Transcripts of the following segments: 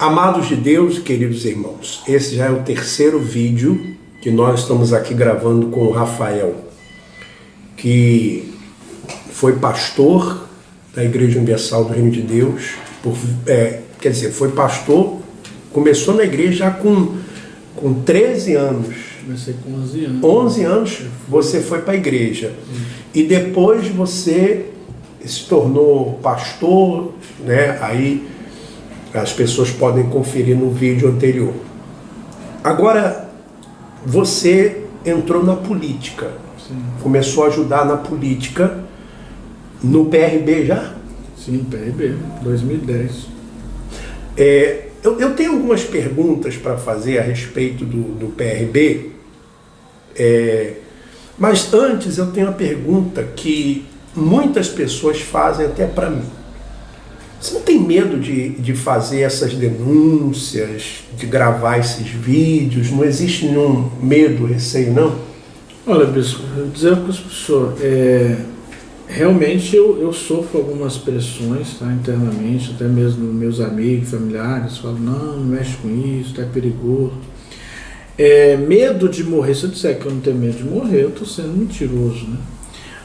Amados de Deus, queridos irmãos, esse já é o terceiro vídeo que nós estamos aqui gravando com o Rafael, que foi pastor da Igreja Universal do Reino de Deus, quer dizer, foi pastor, começou na igreja já com 13 anos. Comecei com 11 anos. 11 anos você foi para a igreja. E depois você se tornou pastor, né? Aí as pessoas podem conferir no vídeo anterior. Agora, você entrou na política. Sim. Começou a ajudar na política no PRB já? Sim, PRB, 2010. Eu tenho algumas perguntas para fazer a respeito do PRB, mas antes eu tenho uma pergunta que muitas pessoas fazem até para mim. Você não tem medo de fazer essas denúncias, de gravar esses vídeos? Não existe nenhum medo, receio, não? Olha, bispo, eu vou dizer para as pessoas, realmente eu sofro algumas pressões, tá, internamente, até mesmo meus amigos, familiares, falam, não mexe com isso, é perigoso. Medo de morrer, se eu disser que eu não tenho medo de morrer, eu estou sendo mentiroso, né?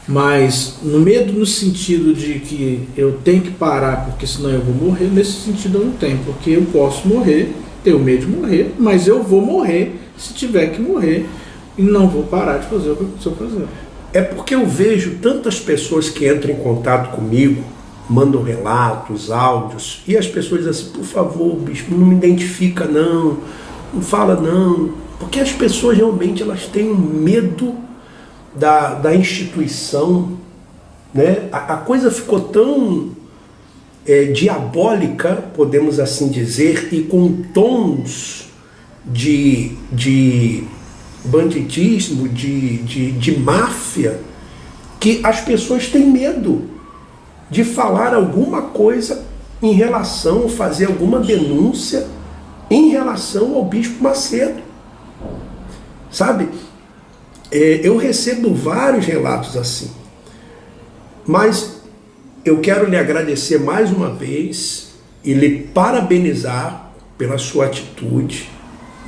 Mas no medo no sentido de que eu tenho que parar porque senão eu vou morrer, nesse sentido eu não tenho, porque eu posso morrer, tenho medo de morrer, mas eu vou morrer se tiver que morrer e não vou parar de fazer o que eu estou fazendo. É porque eu vejo tantas pessoas que entram em contato comigo, mandam relatos, áudios, e as pessoas dizem assim, por favor, bispo, não me identifica não fala não, porque as pessoas realmente elas têm um medo da instituição, né? A coisa ficou tão diabólica, podemos assim dizer, e com tons de banditismo, de máfia, que as pessoas têm medo de falar alguma coisa em relação, fazer alguma denúncia em relação ao Bispo Macedo, sabe? Eu recebo vários relatos assim, mas eu quero lhe agradecer mais uma vez e lhe parabenizar pela sua atitude,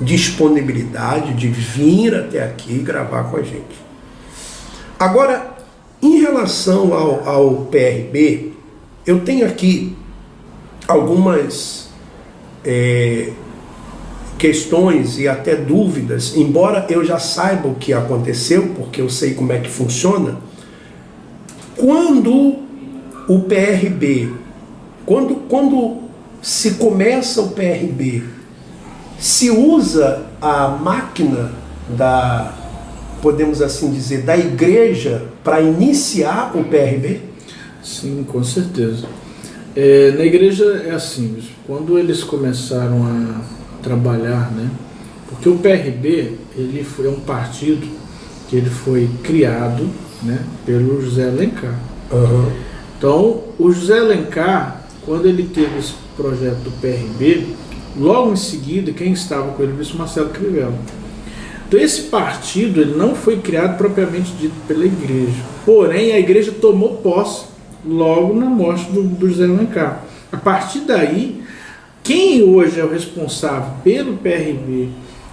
disponibilidade de vir até aqui gravar com a gente. Agora, em relação ao PRB, eu tenho aqui algumas questões e até dúvidas, embora eu já saiba o que aconteceu, porque eu sei como é que funciona. Quando o PRB, quando se começa o PRB, se usa a máquina podemos assim dizer, da igreja para iniciar o PRB? Sim, com certeza. Na igreja é assim, quando eles começaram a trabalhar, né? Porque o PRB ele é um partido que ele foi criado, né, pelo José Alencar. Uhum. Então, o José Alencar, quando ele teve esse projeto do PRB, logo em seguida, quem estava com ele, o bispo Marcelo Crivella. Então, esse partido ele não foi criado propriamente dito pela igreja, porém a igreja tomou posse logo na morte do José Alencar. A partir daí, quem hoje é o responsável pelo PRB,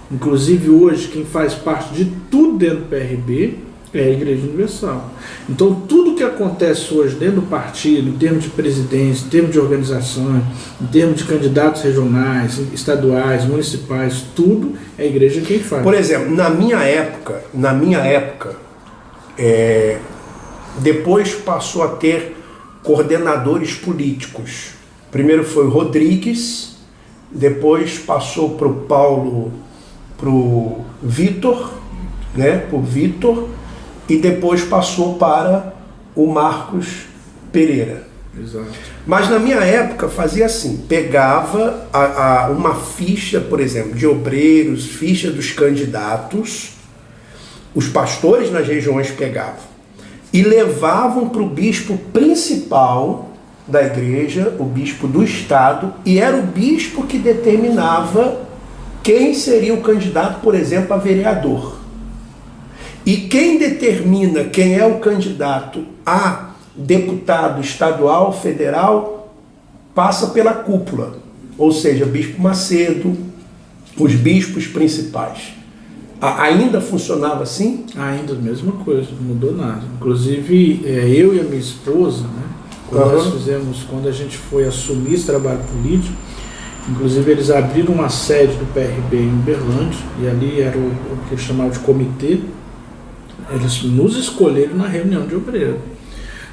inclusive hoje quem faz parte de tudo dentro do PRB, é a Igreja Universal. Então tudo que acontece hoje dentro do partido, em termos de presidência, em termos de organizações, em termos de candidatos regionais, estaduais, municipais, tudo é a igreja quem faz. Por exemplo, na minha época, depois passou a ter coordenadores políticos. Primeiro foi o Rodrigues, depois passou para o Paulo, para o Vitor, né, por Vitor, e depois passou para o Marcos Pereira. Exato. Mas na minha época fazia assim, pegava uma ficha, por exemplo, de obreiros, ficha dos candidatos, os pastores nas regiões pegavam, e levavam para o bispo principal da igreja, o bispo do estado, e era o bispo que determinava quem seria o candidato, por exemplo, a vereador. E quem determina quem é o candidato a deputado estadual, federal, passa pela cúpula. ou seja, Bispo Macedo, os bispos principais. Ainda funcionava assim? Ainda a mesma coisa, não mudou nada. Inclusive, eu e a minha esposa, né, quando a gente foi assumir esse trabalho político, inclusive eles abriram uma sede do PRB em Uberlândia, e ali era o que eles chamavam de comitê. Eles nos escolheram na reunião de obreiro.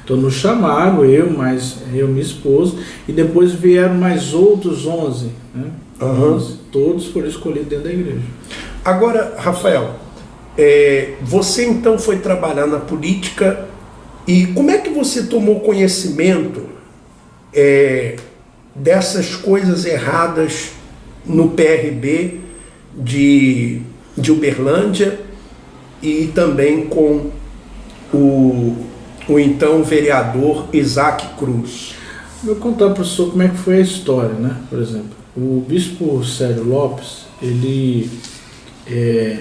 Então nos chamaram, eu e minha esposa, e depois vieram mais outros 11, né? 11, todos foram escolhidos dentro da igreja. Agora, Rafael, você então foi trabalhar na política, e como é que você tomou conhecimento dessas coisas erradas no PRB de Uberlândia e também com o então vereador Isaac Cruz? Vou contar para o senhor como é que foi a história, né? Por exemplo, o bispo Célio Lopes, ele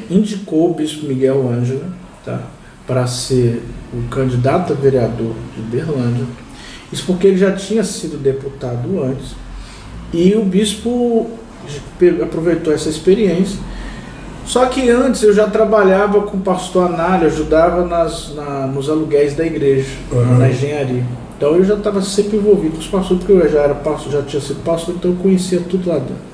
indicou o bispo Miguel Ângelo, tá, para ser o candidato a vereador de Uberlândia. Isso porque ele já tinha sido deputado antes, e o bispo aproveitou essa experiência. Só que antes eu já trabalhava com o pastor Análio, ajudava nos aluguéis da igreja, na engenharia. Então eu já estava sempre envolvido com os pastores, porque eu já era pastor, já tinha sido pastor, então eu conhecia tudo lá dentro.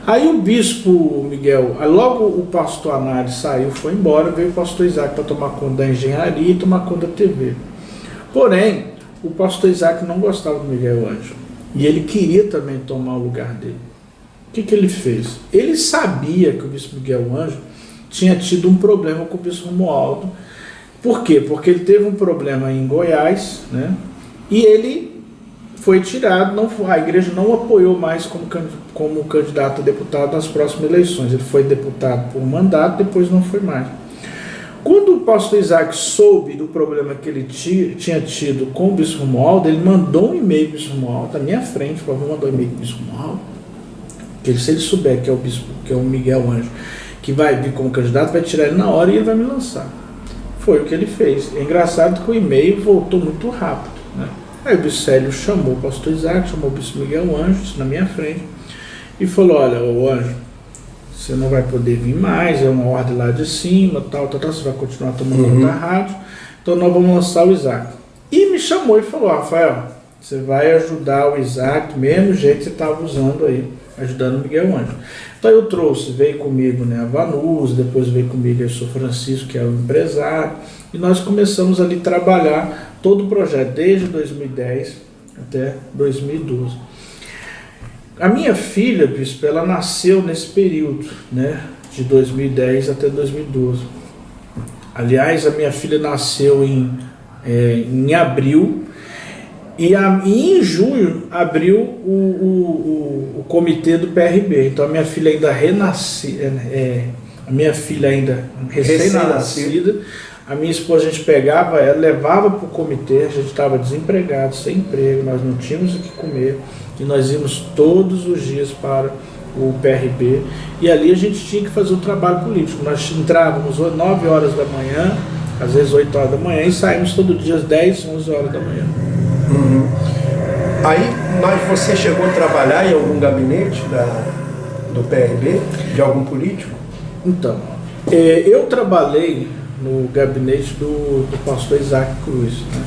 Aí o bispo Miguel, logo o pastor Análio saiu, foi embora, veio o pastor Isaac para tomar conta da engenharia e tomar conta da TV. Porém, o pastor Isaac não gostava do Miguel Ângelo, e ele queria também tomar o lugar dele. O que ele fez? Ele sabia que o bispo Miguel Ângelo tinha tido um problema com o bispo Romualdo. Por quê? Porque ele teve um problema em Goiás, né? E ele foi tirado, a igreja não o apoiou mais como candidato a deputado nas próximas eleições. Ele foi deputado por mandato, depois não foi mais. Quando o pastor Isaac soube do problema que ele tinha tido com o bispo Romualdo, ele mandou um e-mail para o bispo Romualdo, na minha frente, por favor, mandou um e-mail para o bispo Romualdo, que se ele souber que é o bispo, que é o Miguel Ângelo, que vai vir como candidato, vai tirar ele na hora e ele vai me lançar. Foi o que ele fez. É engraçado que o e-mail voltou muito rápido, né? Aí o bispo Célio chamou o pastor Isaac, chamou o bispo Miguel Ângelo, na minha frente, e falou: olha, ô Ângelo, você não vai poder vir mais, é uma ordem lá de cima, tal, você vai continuar tomando conta da rádio, então nós vamos lançar o Isaac. E me chamou e falou: Rafael, você vai ajudar o Isaac do mesmo jeito que você estava usando aí, ajudando o Miguel Ângelo. Então eu trouxe, veio comigo, né, a Vanusa, depois veio comigo o Sr. Francisco, que é o empresário, e nós começamos ali a trabalhar todo o projeto, desde 2010 até 2012. A minha filha, bispo, ela nasceu nesse período, né, de 2010 até 2012. Aliás, a minha filha nasceu em abril, e em junho abriu o comitê do PRB. Então a minha filha ainda recém-nascida, a minha esposa, a gente pegava ela, levava para o comitê, a gente estava desempregado, sem emprego, nós não tínhamos o que comer, e nós íamos todos os dias para o PRB, e ali a gente tinha que fazer o trabalho político. Nós entrávamos 9 horas da manhã, às vezes 8 horas da manhã, e saímos todo dia às 10, 11 horas da manhã. Aí, mas você chegou a trabalhar em algum gabinete do PRB, de algum político? Então, eu trabalhei no gabinete do pastor Isaac Cruz, né?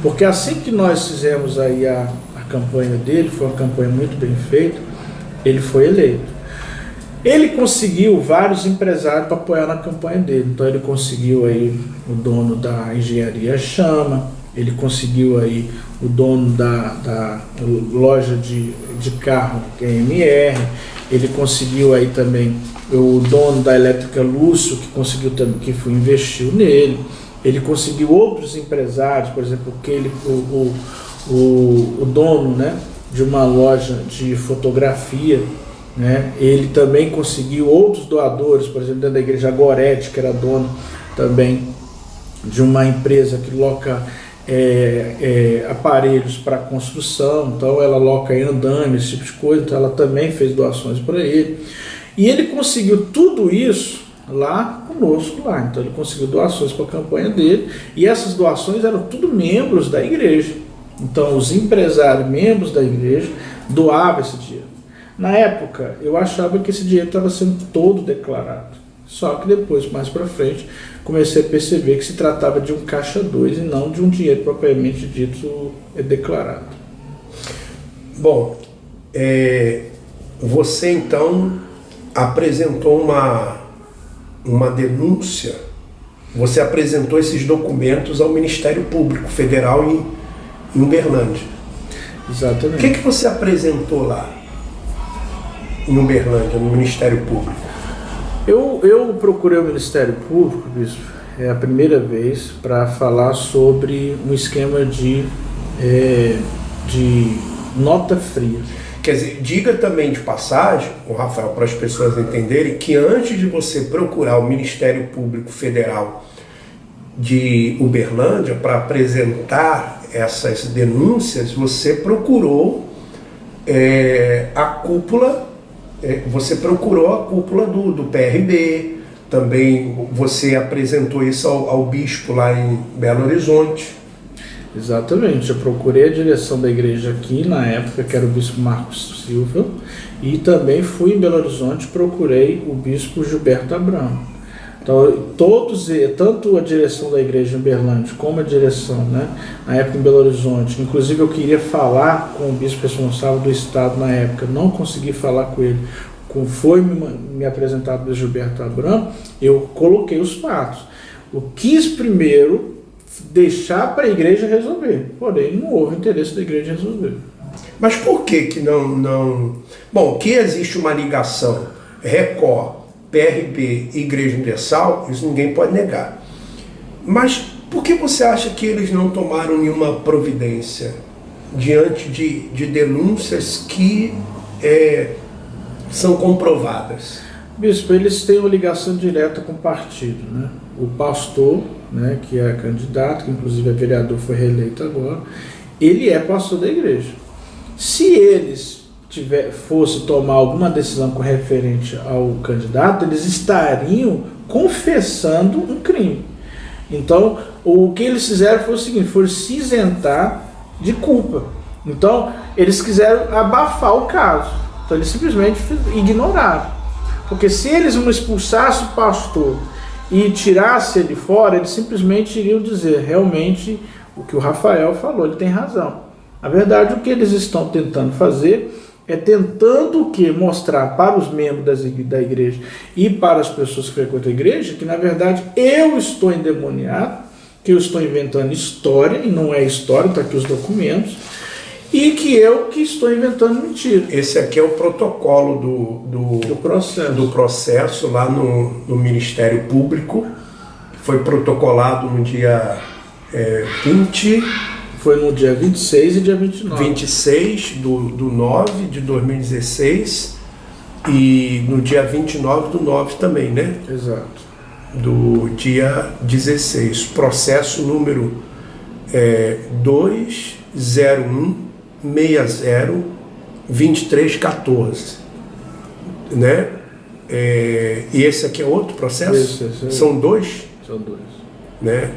Porque assim que nós fizemos aí a campanha dele, foi uma campanha muito bem feita, ele foi eleito. Ele conseguiu vários empresários para apoiar na campanha dele. Então ele conseguiu aí o dono da engenharia Chama, ele conseguiu aí o dono da loja de carro, que é MR, ele conseguiu aí também o dono da elétrica Lúcio, que conseguiu também, que investiu nele. Ele conseguiu outros empresários, por exemplo, o dono, né, de uma loja de fotografia, né, ele também conseguiu outros doadores, por exemplo, dentro da igreja Gorete, que era dono também de uma empresa que loca aparelhos para construção, então ela loca em andame, esse tipo de coisa, então ela também fez doações para ele. E ele conseguiu tudo isso lá conosco, lá. Então ele conseguiu doações para a campanha dele, e essas doações eram tudo membros da igreja. Então os empresários, membros da igreja, doavam esse dinheiro. Na época, eu achava que esse dinheiro estava sendo todo declarado. Só que depois, mais para frente, comecei a perceber que se tratava de um caixa 2 e não de um dinheiro propriamente dito declarado. Bom, você então apresentou uma denúncia, você apresentou esses documentos ao Ministério Público Federal em Uberlândia. Exatamente. O que você apresentou lá em Uberlândia, no Ministério Público? Eu procurei o Ministério Público, bispo, é a primeira vez, para falar sobre um esquema de nota fria. Quer dizer, diga também de passagem, Rafael, para as pessoas entenderem, que antes de você procurar o Ministério Público Federal de Uberlândia para apresentar essas denúncias, você procurou a cúpula, do PRB, também você apresentou isso ao bispo lá em Belo Horizonte. Exatamente, eu procurei a direção da igreja aqui, na época, que era o bispo Marcos Silva, e também fui em Belo Horizonte, procurei o bispo Gilberto Abramo. Então, tanto a direção da igreja em Uberlândia, como a direção, na época em Belo Horizonte, inclusive eu queria falar com o bispo responsável do estado na época, não consegui falar com ele, foi me apresentado o Gilberto Abramo, eu coloquei os fatos. Eu quis primeiro deixar para a igreja resolver, porém não houve interesse da igreja em resolver. Mas por que não... Bom, que existe uma ligação Record, PRB e Igreja Universal, isso ninguém pode negar. Mas por que você acha que eles não tomaram nenhuma providência diante de denúncias que são comprovadas? Bispo, eles têm uma ligação direta com o partido, O pastor, que é candidato, que inclusive é vereador, foi reeleito agora, ele é pastor da igreja. Se eles fosse tomar alguma decisão com referente ao candidato, eles estariam confessando um crime. Então, o que eles fizeram foi o seguinte, foi se isentar de culpa. Então, eles quiseram abafar o caso. Então, eles simplesmente ignoraram. Porque se eles não expulsassem o pastor e tirassem ele fora, eles simplesmente iriam dizer, realmente, o que o Rafael falou, ele tem razão. Na verdade, o que eles estão tentando fazer é tentando o quê? Mostrar para os membros da igreja e para as pessoas que frequentam a igreja que, na verdade, eu estou endemoniado, que eu estou inventando história, e não é história, está aqui os documentos, e que eu que estou inventando mentira. Esse aqui é o protocolo do processo lá no Ministério Público, que foi protocolado no dia 20... Foi no dia 26 e dia 29. 26 do 9 de 2016 e no dia 29 do 9 também, né? Exato. Do dia 16. Processo número 201602314. Né? E esse aqui é outro processo? Esse São dois? São dois. Né?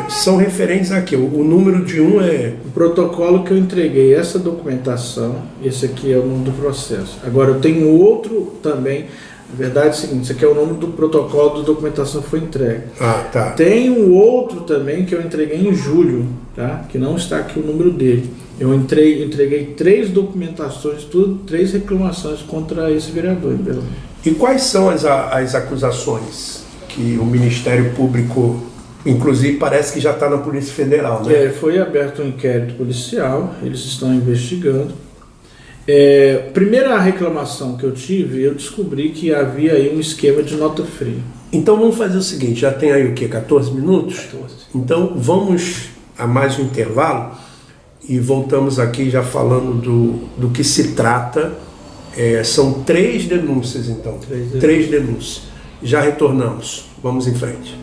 São referentes aqui. O número de um é... O protocolo que eu entreguei, essa documentação, esse aqui é o nome do processo. Agora eu tenho outro também, a verdade é o seguinte, esse aqui é o nome do protocolo da documentação que foi entregue. Ah, tá. Tem um outro também que eu entreguei em julho, tá? Que não está aqui o número dele. Eu entreguei 3 documentações, 3 reclamações contra esse vereador. E quais são as acusações que o Ministério Público... Inclusive parece que já está na Polícia Federal, né? Foi aberto um inquérito policial, eles estão investigando. Primeira reclamação que eu tive, eu descobri que havia aí um esquema de nota fria. Então vamos fazer o seguinte, já tem aí o quê? 14 minutos? 14. Então vamos a mais um intervalo e voltamos aqui já falando do que se trata. São 3 denúncias então. 3 denúncias. Já retornamos. Vamos em frente.